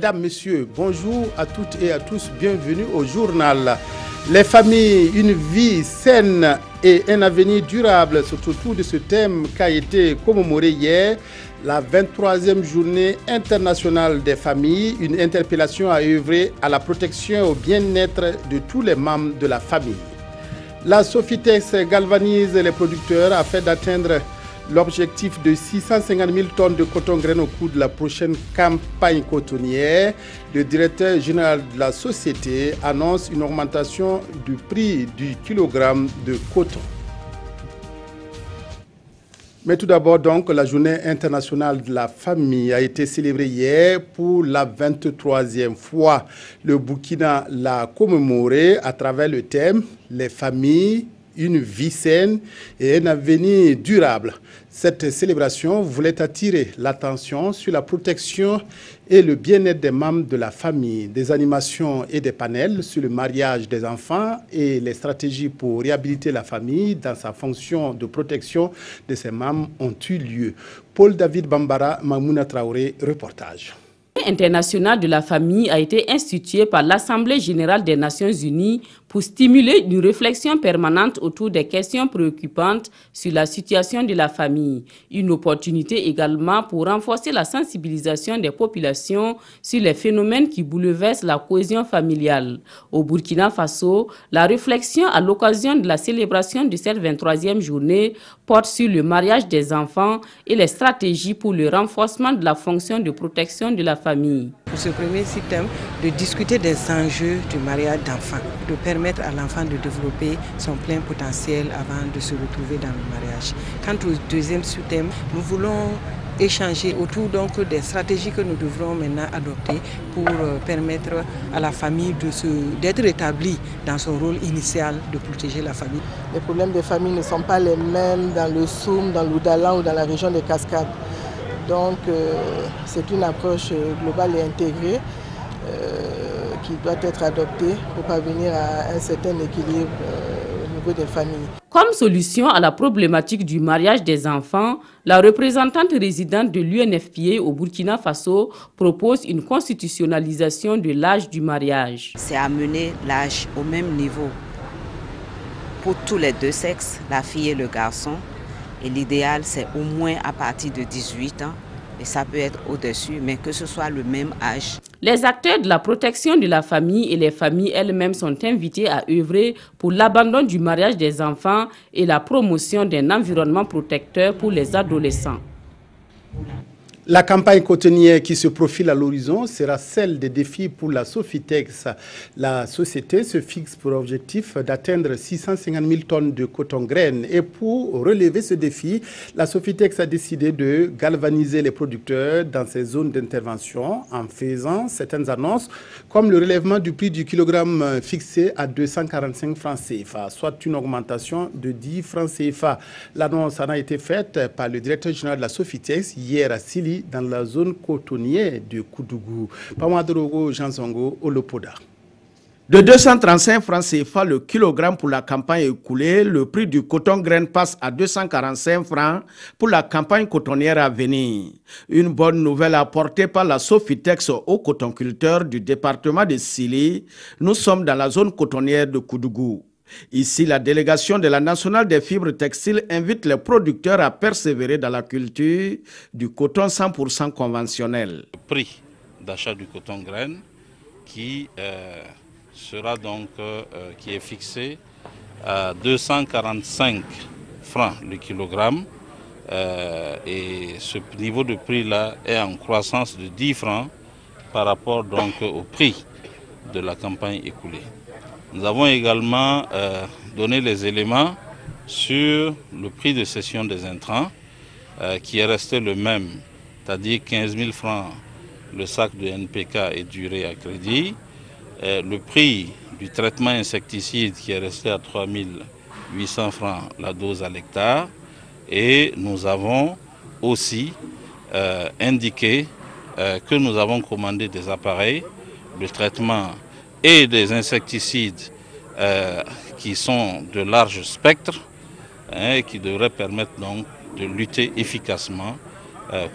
Mesdames, Messieurs, bonjour à toutes et à tous, bienvenue au journal. Les familles, une vie saine et un avenir durable, c'est autour de ce thème qu'a été commémoré hier la 23e journée internationale des familles, une interpellation à œuvrer à la protection et au bien-être de tous les membres de la famille. La Sofitex galvanise les producteurs afin d'atteindre l'objectif de 650 000 tonnes de coton graine au cours de la prochaine campagne cotonnière. Le directeur général de la société annonce une augmentation du prix du kilogramme de coton. Mais tout d'abord, donc, la journée internationale de la famille a été célébrée hier pour la 23e fois. Le Burkina l'a commémorée à travers le thème « Les familles, une vie saine et un avenir durable ». Cette célébration voulait attirer l'attention sur la protection et le bien-être des membres de la famille. Des animations et des panels sur le mariage des enfants et les stratégies pour réhabiliter la famille dans sa fonction de protection de ses membres ont eu lieu. Paul David Bambara, Mamouna Traoré, reportage. International de la famille a été institué par l'Assemblée générale des Nations unies pour stimuler une réflexion permanente autour des questions préoccupantes sur la situation de la famille. Une opportunité également pour renforcer la sensibilisation des populations sur les phénomènes qui bouleversent la cohésion familiale. Au Burkina Faso, la réflexion à l'occasion de la célébration de cette 23e journée porte sur le mariage des enfants et les stratégies pour le renforcement de la fonction de protection de la famille. Pour ce premier thème, de discuter des enjeux du mariage d'enfants, de permettre à l'enfant de développer son plein potentiel avant de se retrouver dans le mariage. Quant au deuxième sous-thème, nous voulons échanger autour donc des stratégies que nous devrons maintenant adopter pour permettre à la famille d'être établie dans son rôle initial de protéger la famille. Les problèmes des familles ne sont pas les mêmes dans le Soum, dans l'Oudala ou dans la région des Cascades. Donc c'est une approche globale et intégrée qui doit être adoptée pour parvenir à un certain équilibre au niveau des familles. Comme solution à la problématique du mariage des enfants, la représentante résidente de l'UNFPA au Burkina Faso propose une constitutionnalisation de l'âge du mariage. C'est amener l'âge au même niveau pour tous les deux sexes, la fille et le garçon. Et l'idéal, c'est au moins à partir de 18 ans. Et ça peut être au-dessus, mais que ce soit le même âge. Les acteurs de la protection de la famille et les familles elles-mêmes sont invités à œuvrer pour l'abandon du mariage des enfants et la promotion d'un environnement protecteur pour les adolescents. La campagne cotonnière qui se profile à l'horizon sera celle des défis pour la Sofitex. La société se fixe pour objectif d'atteindre 650 000 tonnes de coton graine. Et pour relever ce défi, la Sofitex a décidé de galvaniser les producteurs dans ces zones d'intervention en faisant certaines annonces, comme le relèvement du prix du kilogramme fixé à 245 francs CFA, soit une augmentation de 10 francs CFA. L'annonce en a été faite par le directeur général de la Sofitex hier à Sili, dans la zone cotonnière de Koudougou. Pamadorogo Jansongo, Olopoda. De 235 francs CFA le kilogramme pour la campagne écoulée, le prix du coton graine passe à 245 francs pour la campagne cotonnière à venir. Une bonne nouvelle apportée par la Sofitex aux cotonculteurs du département de Sili. Nous sommes dans la zone cotonnière de Koudougou. Ici, la délégation de la Nationale des fibres textiles invite les producteurs à persévérer dans la culture du coton 100% conventionnel. Le prix d'achat du coton graine qui sera donc qui est fixé à 245 francs le kilogramme et ce niveau de prix-là est en croissance de 10 francs par rapport donc au prix de la campagne écoulée. Nous avons également donné les éléments sur le prix de cession des intrants qui est resté le même, c'est-à-dire 15 000 francs le sac de NPK et durée à crédit, le prix du traitement insecticide qui est resté à 3 800 francs la dose à l'hectare et nous avons aussi indiqué que nous avons commandé des appareils de traitement et des insecticides qui sont de large spectre et qui devraient permettre donc de lutter efficacement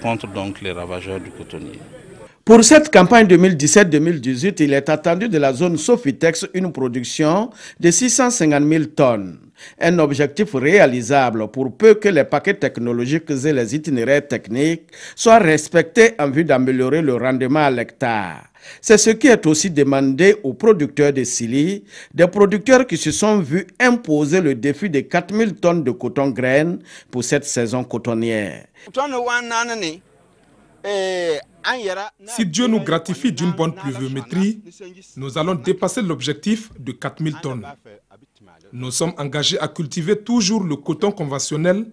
contre donc les ravageurs du cotonnier. Pour cette campagne 2017-2018, il est attendu de la zone Sofitex une production de 650 000 tonnes. Un objectif réalisable pour peu que les paquets technologiques et les itinéraires techniques soient respectés en vue d'améliorer le rendement à l'hectare. C'est ce qui est aussi demandé aux producteurs de Sili, des producteurs qui se sont vus imposer le défi de 4 000 tonnes de coton graines pour cette saison cotonnière. Si Dieu nous gratifie d'une bonne pluviométrie, nous allons dépasser l'objectif de 4 000 tonnes. Nous sommes engagés à cultiver toujours le coton conventionnel,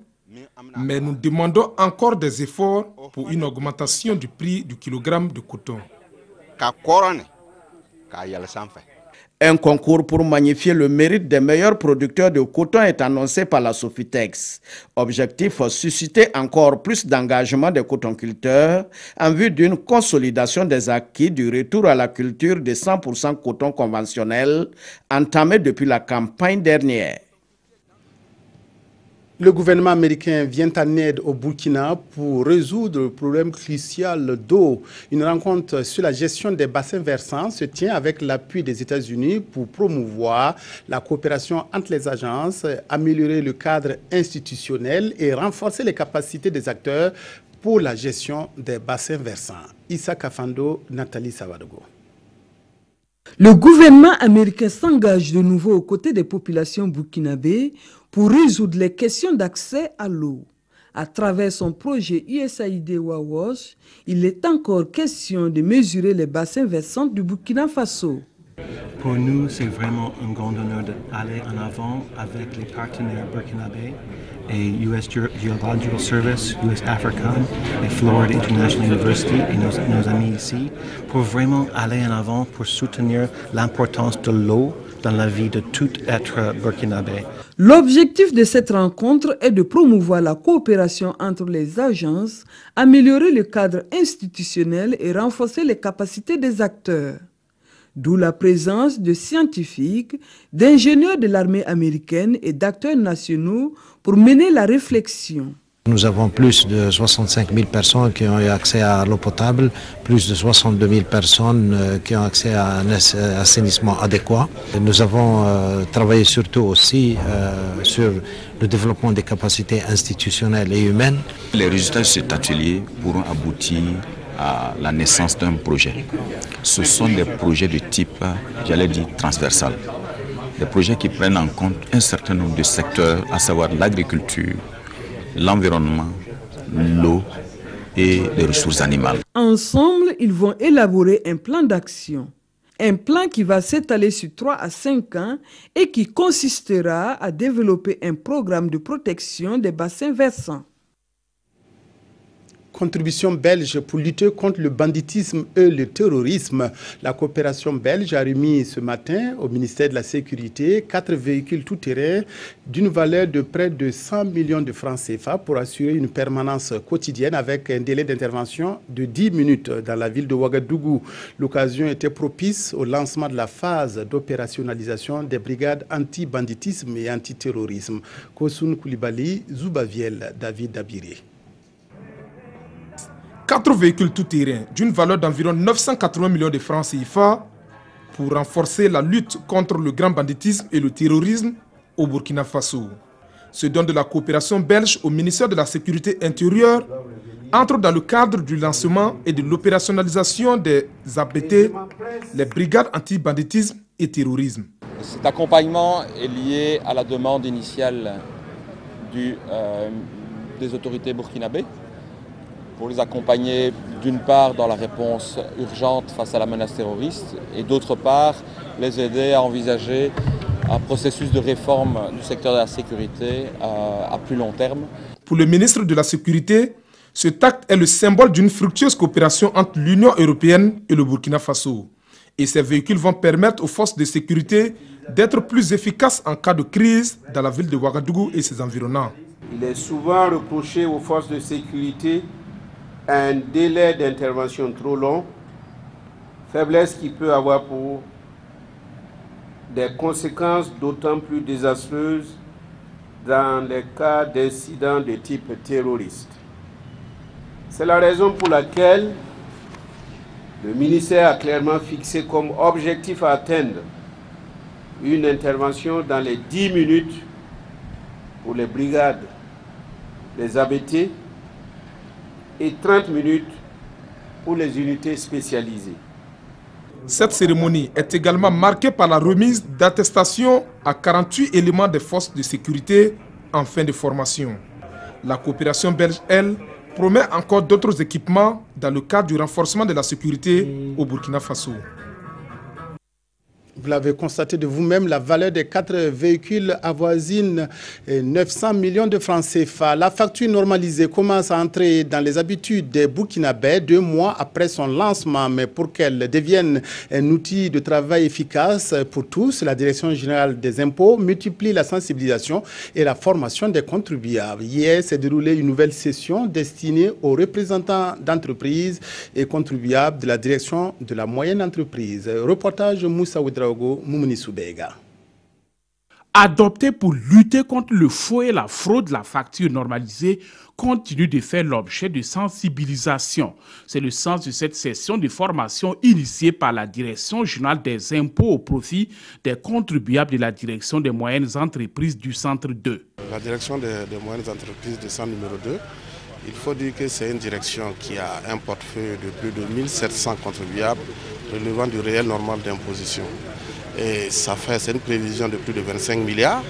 mais nous demandons encore des efforts pour une augmentation du prix du kilogramme de coton. Un concours pour magnifier le mérite des meilleurs producteurs de coton est annoncé par la Sofitex. Objectif, susciter encore plus d'engagement des cotonculteurs en vue d'une consolidation des acquis du retour à la culture de 100% coton conventionnel entamé depuis la campagne dernière. Le gouvernement américain vient en aide au Burkina pour résoudre le problème crucial d'eau. Une rencontre sur la gestion des bassins versants se tient avec l'appui des États-Unis pour promouvoir la coopération entre les agences, améliorer le cadre institutionnel et renforcer les capacités des acteurs pour la gestion des bassins versants. Issa Kafando, Nathalie Savadogo. Le gouvernement américain s'engage de nouveau aux côtés des populations burkinabées pour résoudre les questions d'accès à l'eau. À travers son projet USAID WAWASH, il est encore question de mesurer les bassins versants du Burkina Faso. Pour nous, c'est vraiment un grand honneur d'aller en avant avec les partenaires burkinabés et US Geological Service, US African et Florida International University et nos amis ici pour vraiment aller en avant pour soutenir l'importance de l'eau dans la vie de tout être burkinabé. L'objectif de cette rencontre est de promouvoir la coopération entre les agences, améliorer le cadre institutionnel et renforcer les capacités des acteurs. D'où la présence de scientifiques, d'ingénieurs de l'armée américaine et d'acteurs nationaux pour mener la réflexion. Nous avons plus de 65 000 personnes qui ont eu accès à l'eau potable, plus de 62 000 personnes qui ont accès à un assainissement adéquat. Nous avons travaillé surtout aussi sur le développement des capacités institutionnelles et humaines. Les résultats de cet atelier pourront aboutir à la naissance d'un projet. Ce sont des projets de type, j'allais dire, transversal. Des projets qui prennent en compte un certain nombre de secteurs, à savoir l'agriculture, l'environnement, l'eau et les ressources animales. Ensemble, ils vont élaborer un plan d'action. Un plan qui va s'étaler sur 3 à 5 ans et qui consistera à développer un programme de protection des bassins versants. Contribution belge pour lutter contre le banditisme et le terrorisme. La coopération belge a remis ce matin au ministère de la Sécurité 4 véhicules tout-terrain d'une valeur de près de 100 millions de francs CFA pour assurer une permanence quotidienne avec un délai d'intervention de 10 minutes dans la ville de Ouagadougou. L'occasion était propice au lancement de la phase d'opérationnalisation des brigades anti-banditisme et anti-terrorisme. Kosoun Koulibaly, Zoubaviel, David Dabiré. 4 véhicules tout-terrain d'une valeur d'environ 980 millions de francs CFA pour renforcer la lutte contre le grand banditisme et le terrorisme au Burkina Faso. Ce don de la coopération belge au ministère de la Sécurité intérieure entre dans le cadre du lancement et de l'opérationnalisation des ABT, les brigades anti-banditisme et terrorisme. Cet accompagnement est lié à la demande initiale des autorités burkinabées pour les accompagner d'une part dans la réponse urgente face à la menace terroriste et d'autre part les aider à envisager un processus de réforme du secteur de la sécurité à plus long terme. Pour le ministre de la Sécurité, cet acte est le symbole d'une fructueuse coopération entre l'Union européenne et le Burkina Faso. Et ces véhicules vont permettre aux forces de sécurité d'être plus efficaces en cas de crise dans la ville de Ouagadougou et ses environnants. Il est souvent reproché aux forces de sécurité un délai d'intervention trop long, faiblesse qui peut avoir pour des conséquences d'autant plus désastreuses dans les cas d'incidents de type terroriste. C'est la raison pour laquelle Le ministère a clairement fixé comme objectif à atteindre une intervention dans les 10 minutes pour les brigades, les ABT et 30 minutes pour les unités spécialisées. Cette cérémonie est également marquée par la remise d'attestations à 48 éléments des forces de sécurité en fin de formation. La coopération belge, elle, promet encore d'autres équipements dans le cadre du renforcement de la sécurité au Burkina Faso. Vous l'avez constaté de vous-même, la valeur des 4 véhicules avoisine 900 millions de francs CFA. La facture normalisée commence à entrer dans les habitudes des Burkinabés 2 mois après son lancement. Mais pour qu'elle devienne un outil de travail efficace pour tous, la Direction générale des impôts multiplie la sensibilisation et la formation des contribuables. Hier s'est déroulée une nouvelle session destinée aux représentants d'entreprises et contribuables de la Direction de la moyenne entreprise. Reportage Moussa Ouedraogo. Adopté pour lutter contre le faux et la fraude, la facture normalisée continue de faire l'objet de sensibilisation. C'est le sens de cette session de formation initiée par la Direction générale des impôts au profit des contribuables de la Direction des moyennes entreprises du Centre 2. La Direction des moyennes entreprises du Centre numéro 2, il faut dire que c'est une direction qui a un portefeuille de plus de 1700 contribuables relevant du réel normal d'imposition. Et c'est une prévision de plus de 25 milliards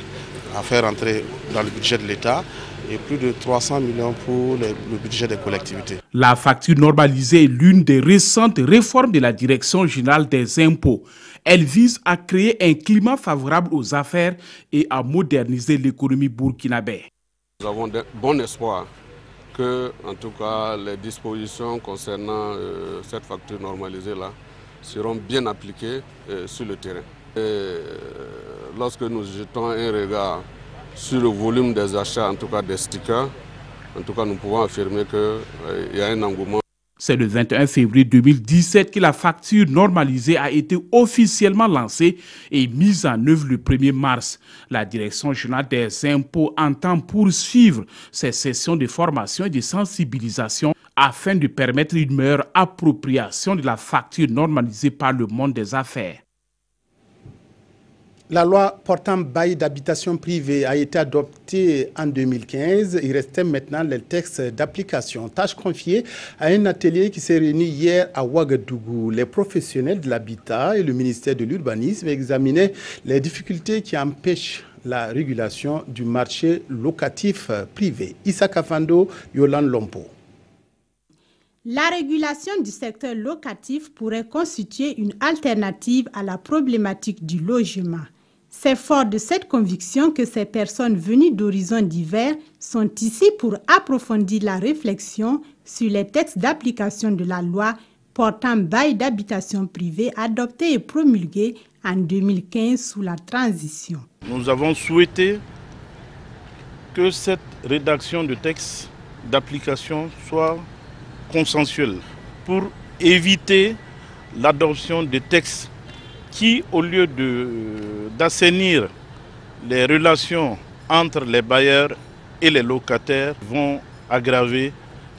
à faire entrer dans le budget de l'État et plus de 300 millions pour le budget des collectivités. La facture normalisée est l'une des récentes réformes de la Direction générale des impôts. Elle vise à créer un climat favorable aux affaires et à moderniser l'économie burkinabé. Nous avons bon espoir que, en tout cas, les dispositions concernant cette facture normalisée-là seront bien appliquées sur le terrain. Et lorsque nous jetons un regard sur le volume des achats, en tout cas des stickers, en tout cas nous pouvons affirmer qu'il y a un engouement. C'est le 21 février 2017 que la facture normalisée a été officiellement lancée et mise en œuvre le 1er mars. La Direction générale des impôts entend poursuivre ces sessions de formation et de sensibilisation afin de permettre une meilleure appropriation de la facture normalisée par le monde des affaires. La loi portant bail d'habitation privée a été adoptée en 2015. Il restait maintenant les textes d'application. Tâche confiée à un atelier qui s'est réuni hier à Ouagadougou. Les professionnels de l'habitat et le ministère de l'Urbanisme examinaient les difficultés qui empêchent la régulation du marché locatif privé. Issa Kafando, Yolande Lompo. La régulation du secteur locatif pourrait constituer une alternative à la problématique du logement. C'est fort de cette conviction que ces personnes venues d'horizons divers sont ici pour approfondir la réflexion sur les textes d'application de la loi portant bail d'habitation privée adoptée et promulguée en 2015 sous la transition. Nous avons souhaité que cette rédaction de texte d'application soit consensuelle pour éviter l'adoption de textes qui, au lieu d'assainir les relations entre les bailleurs et les locataires, vont aggraver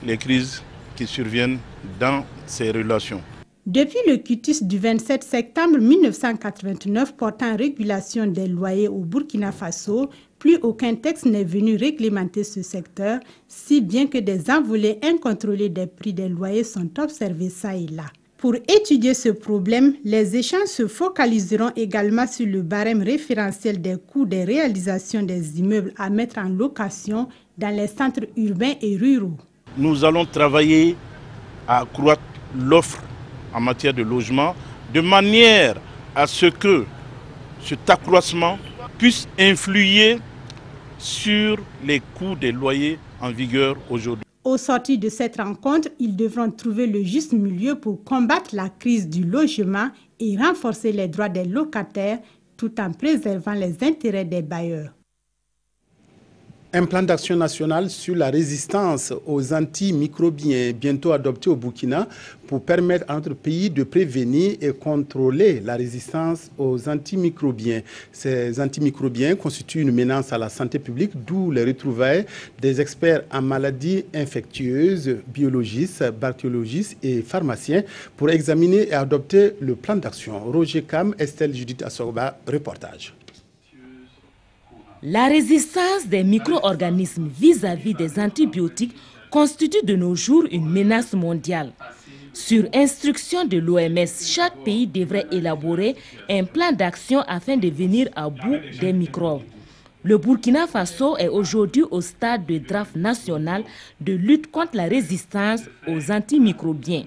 les crises qui surviennent dans ces relations. Depuis le quitus du 27 septembre 1989 portant régulation des loyers au Burkina Faso, plus aucun texte n'est venu réglementer ce secteur, si bien que des envolées incontrôlées des prix des loyers sont observés ça et là. Pour étudier ce problème, les échanges se focaliseront également sur le barème référentiel des coûts des réalisations des immeubles à mettre en location dans les centres urbains et ruraux. Nous allons travailler à accroître l'offre en matière de logement, de manière à ce que cet accroissement puisse influer sur les coûts des loyers en vigueur aujourd'hui. Au sortir de cette rencontre, ils devront trouver le juste milieu pour combattre la crise du logement et renforcer les droits des locataires tout en préservant les intérêts des bailleurs. Un plan d'action national sur la résistance aux antimicrobiens bientôt adopté au Burkina pour permettre à notre pays de prévenir et contrôler la résistance aux antimicrobiens. Ces antimicrobiens constituent une menace à la santé publique, d'où les retrouvailles des experts en maladies infectieuses, biologistes, bactériologistes et pharmaciens pour examiner et adopter le plan d'action. Roger Cam, Estelle Judith Assorba, reportage. La résistance des micro-organismes vis-à-vis des antibiotiques constitue de nos jours une menace mondiale. Sur instruction de l'OMS, chaque pays devrait élaborer un plan d'action afin de venir à bout des microbes. Le Burkina Faso est aujourd'hui au stade de draft national de lutte contre la résistance aux antimicrobiens.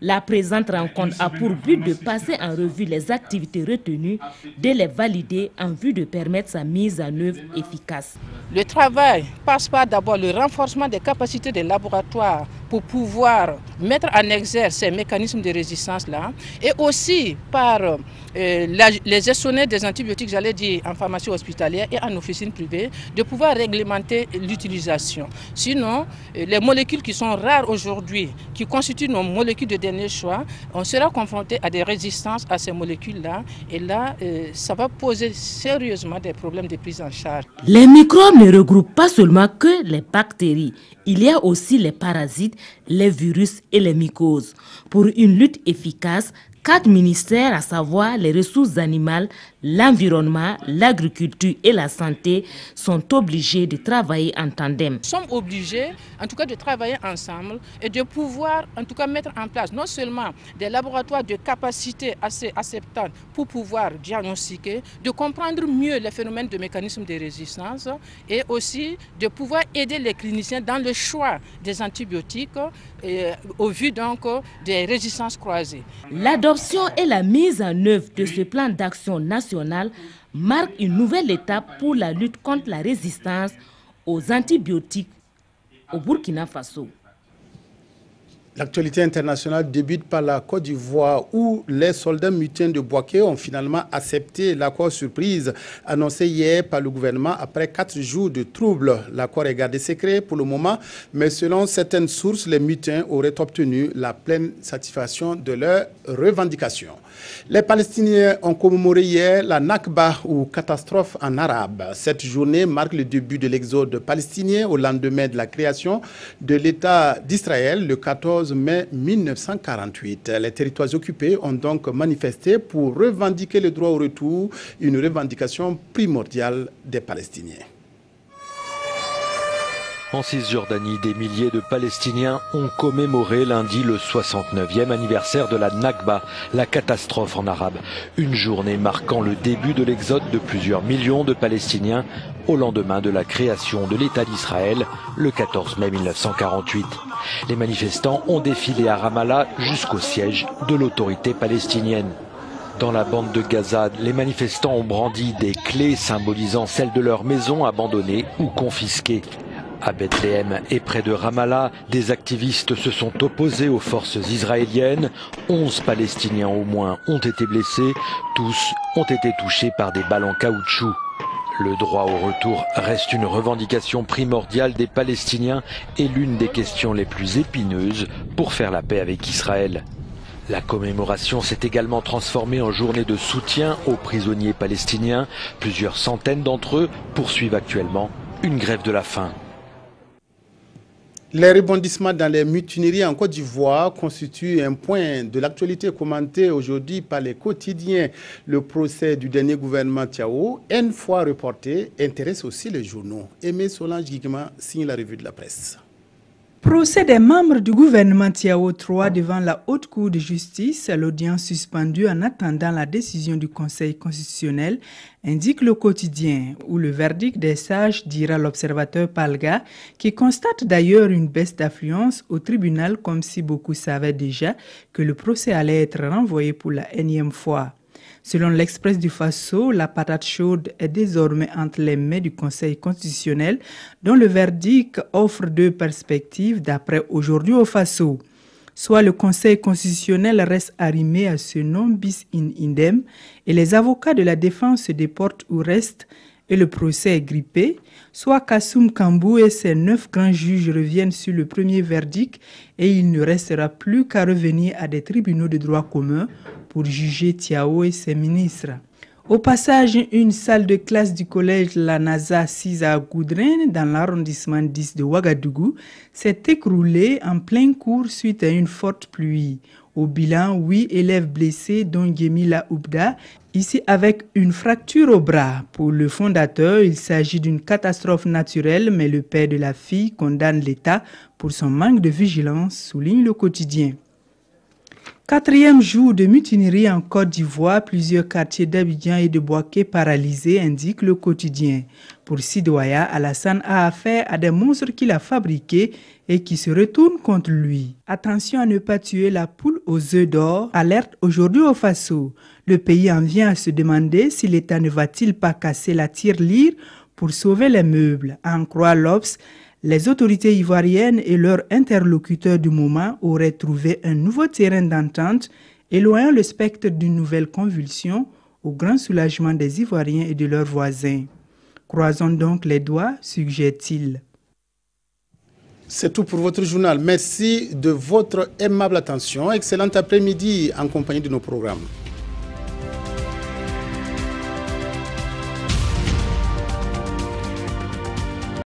La présente rencontre a pour but de passer en revue les activités retenues, de les valider en vue de permettre sa mise en œuvre efficace. Le travail passe par d'abord le renforcement des capacités des laboratoires pour pouvoir mettre en exergue ces mécanismes de résistance-là et aussi par les gestionnaires des antibiotiques, j'allais dire en pharmacie hospitalière et en officine privée, de pouvoir réglementer l'utilisation. Sinon, les molécules qui sont rares aujourd'hui, qui constituent nos molécules de dernier choix, on sera confronté à des résistances à ces molécules-là et là, ça va poser sérieusement des problèmes de prise en charge. Les microbes ne regroupent pas seulement que les bactéries. Il y a aussi les parasites, les virus et les mycoses. Pour une lutte efficace, 4 ministères, à savoir les ressources animales, l'environnement, l'agriculture et la santé, sont obligés de travailler en tandem. Nous sommes obligés, en tout cas, de travailler ensemble et de pouvoir, en tout cas, mettre en place non seulement des laboratoires de capacité assez acceptables pour pouvoir diagnostiquer, de comprendre mieux les phénomènes de mécanismes de résistance et aussi de pouvoir aider les cliniciens dans le choix des antibiotiques au vu donc des résistances croisées. L'adoption et la mise en œuvre de ce plan d'action national marque une nouvelle étape pour la lutte contre la résistance aux antibiotiques au Burkina Faso. L'actualité internationale débute par la Côte d'Ivoire où les soldats mutins de Bouaké ont finalement accepté l'accord surprise annoncé hier par le gouvernement après 4 jours de troubles. L'accord est gardé secret pour le moment, mais selon certaines sources, les mutins auraient obtenu la pleine satisfaction de leurs revendications. Les Palestiniens ont commémoré hier la Nakba ou catastrophe en arabe. Cette journée marque le début de l'exode palestinien au lendemain de la création de l'État d'Israël le 14 mai 1948. Les territoires occupés ont donc manifesté pour revendiquer le droit au retour, une revendication primordiale des Palestiniens. En Cisjordanie, des milliers de Palestiniens ont commémoré lundi le 69e anniversaire de la Nakba, la catastrophe en arabe. Une journée marquant le début de l'exode de plusieurs millions de Palestiniens au lendemain de la création de l'État d'Israël le 14 mai 1948. Les manifestants ont défilé à Ramallah jusqu'au siège de l'autorité palestinienne. Dans la bande de Gaza, les manifestants ont brandi des clés symbolisant celles de leurs maisons abandonnées ou confisquées. À Bethléem et près de Ramallah, des activistes se sont opposés aux forces israéliennes. 11 Palestiniens au moins ont été blessés. Tous ont été touchés par des balles en caoutchouc. Le droit au retour reste une revendication primordiale des Palestiniens et l'une des questions les plus épineuses pour faire la paix avec Israël. La commémoration s'est également transformée en journée de soutien aux prisonniers palestiniens. Plusieurs centaines d'entre eux poursuivent actuellement une grève de la faim. Les rebondissements dans les mutineries en Côte d'Ivoire constituent un point de l'actualité commenté aujourd'hui par les quotidiens. Le procès du dernier gouvernement Tiao, une fois reporté, intéresse aussi les journaux. Aimé Solange Guigma signe la revue de la presse. Procès des membres du gouvernement Tiao 3 devant la Haute Cour de justice, l'audience suspendue en attendant la décision du Conseil constitutionnel, indique le quotidien, où le verdict des sages dira l'observateur Palga, qui constate d'ailleurs une baisse d'affluence au tribunal comme si beaucoup savaient déjà que le procès allait être renvoyé pour la énième fois. Selon l'Express du Faso, la patate chaude est désormais entre les mains du Conseil constitutionnel, dont le verdict offre 2 perspectives d'après Aujourd'hui au Faso. Soit le Conseil constitutionnel reste arrimé à ce non bis in idem et les avocats de la défense se déportent ou restent et le procès est grippé, soit Kassoum Kambou et ses 9 grands juges reviennent sur le premier verdict et il ne restera plus qu'à revenir à des tribunaux de droit commun pour juger Tiao et ses ministres. Au passage, une salle de classe du collège La NASA 6 à Goudren, dans l'arrondissement 10 de Ouagadougou, s'est écroulée en plein cours suite à une forte pluie. Au bilan, 8 élèves blessés, dont Gemila Oubda, ici avec une fracture au bras. Pour le fondateur, il s'agit d'une catastrophe naturelle, mais le père de la fille condamne l'État pour son manque de vigilance, souligne le quotidien. 4e jour de mutinerie en Côte d'Ivoire, plusieurs quartiers d'Abidjan et de Bouaké paralysés, indique le quotidien. Pour Sidoya, Alassane a affaire à des monstres qu'il a fabriqués et qui se retournent contre lui. Attention à ne pas tuer la poule aux œufs d'or, alerte aujourd'hui au Faso. Le pays en vient à se demander si l'État ne va-t-il pas casser la tirelire pour sauver les meubles. À en croire l'Obs, les autorités ivoiriennes et leurs interlocuteurs du moment auraient trouvé un nouveau terrain d'entente, éloignant le spectre d'une nouvelle convulsion au grand soulagement des Ivoiriens et de leurs voisins. Croisons donc les doigts, suggère-t-il. C'est tout pour votre journal. Merci de votre aimable attention. Excellent après-midi en compagnie de nos programmes.